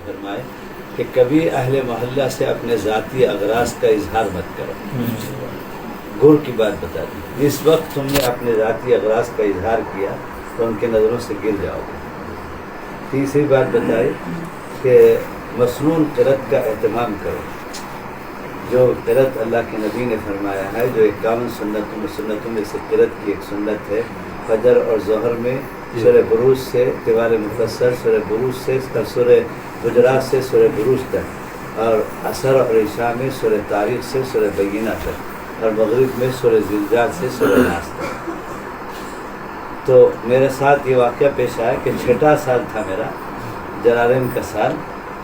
فرمائے کہ کبھی اہل محلہ سے اپنے ذاتی اغراض کا اظہار مت کرو. غور کی بات بتا دی. اس وقت تم نے اپنے ذاتی اغراض کا اظہار کیا تو ان کے نظروں سے گر جاؤ گے. تیسری بات بتائی کہ مسنون قرت کا اہتمام کرو. جو قرت اللہ کے نبی نے فرمایا ہے، جو 51 سنتوں میں سے قرت کی ایک سنت ہے، فجر اور ظہر میں سورہ بروج سے طوال مفصل، سورہ بروج سے سورہ حجرات سے سورہ بروج تک، اور عصر اور عشاء میں سورہ طارق سے سورہ بینہ تک، اور مغرب میں سورہ زلزال سے سورہ ناس تک. تو میرے ساتھ یہ واقعہ پیش آیا کہ 6واں سال تھا میرا، جلالین کا سال.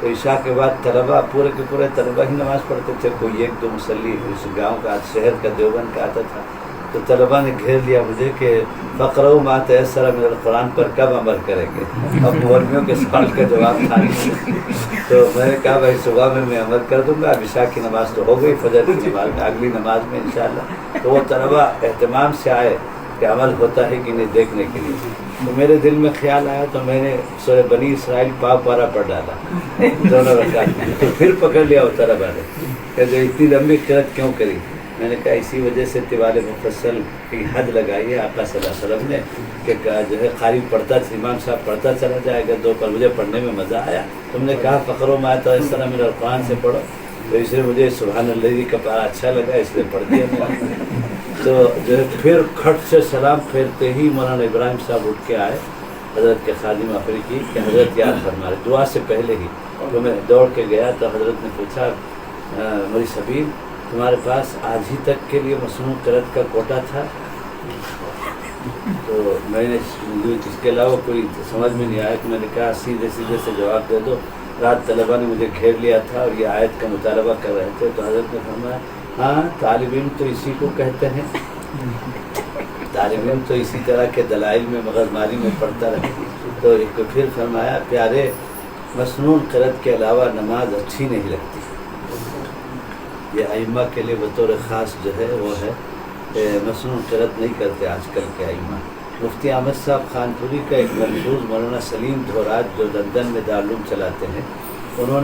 تو عشاء کے بعد طلبہ پورے کے پورے طلبہ ہی نماز پڑھتے تھے. کوئی ایک دو مصلی اس گاؤں کا، شہر کا، دیوبند کا آتا تھا. تو طلبہ نے گھیر لیا مجھے کہ فقرؤ ما تیسر من القرآن پر کب عمل کریں گے. اب مولویوں کے سوال کا جواب تھا نہیں. تو میں نے کہا بھائی صبح میں عمل کر دوں گا. اب عشاء کی نماز تو ہو گئی، فجر کی نماز میں اگلی نماز میں انشاءاللہ. تو وہ طلبہ اہتمام سے آئے کہ عمل ہوتا ہے کہ نہیں دیکھنے کے لیے. تو میرے دل میں خیال آیا تو میں نے سورہ بنی اسرائیل پاؤ پارا پڑھ ڈالا دونوں رکعت میں. تو پھر پکڑ لیا وہ طلبہ نے کہ جو اتنی لمبی قرت کیوں کری. میں نے کہا اسی وجہ سے طوال مفصل کی حد لگائی ہے آقا صلی اللہ علیہ وسلم نے کہ جو ہے قاری پڑھتا، امام صاحب پڑھتا چلا جائے گا. دو پر مجھے پڑھنے میں مزہ آیا. تم نے کہا فقرؤ ما تیسر من القرآن سے پڑھو، تو اس لیے مجھے سبحان اللہ کا پارا اچھا لگا، اس لیے پڑھ دیا میں نے. تو جو ہے پھر کھٹ سے سلام پھیرتے ہی مولانا ابراہیم صاحب اٹھ کے آئے، حضرت کے خادم افریقی، کہ حضرت یاد فرما رہے. دعا سے پہلے ہی تو میں دوڑ کے گیا تو حضرت نے پوچھا مری سبیل تمہارے پاس آج ہی تک کے لیے مسنون قرت کا کوٹا تھا؟ تو میں نے اس کے علاوہ کوئی سمجھ میں نہیں آیا. کہ میں نے کہا سیدھے سے جواب دے دو. رات طلبہ نے مجھے گھیر لیا تھا اور یہ آیت کا مطالبہ کر رہے تھے. تو حضرت نے فرمایا ہاں طالب علم تو اسی کو کہتے ہیں. طالب علم تو اسی طرح کے دلائل میں مغز ماری میں پڑھتا رہے. تو پھر فرمایا پیارے مسنون قرت کے علاوہ نماز اچھی نہیں لگتی. یہ ائمہ کے لیے بطور خاص جو ہے وہ ہے مسنون قرت نہیں کرتے آج کل کے ائمہ. مفتی احمد صاحب خانپوری کا ایک ملفوظ مولانا سلیم دھوراج جو لندن میں دارالعلوم چلاتے ہیں، انہوں نے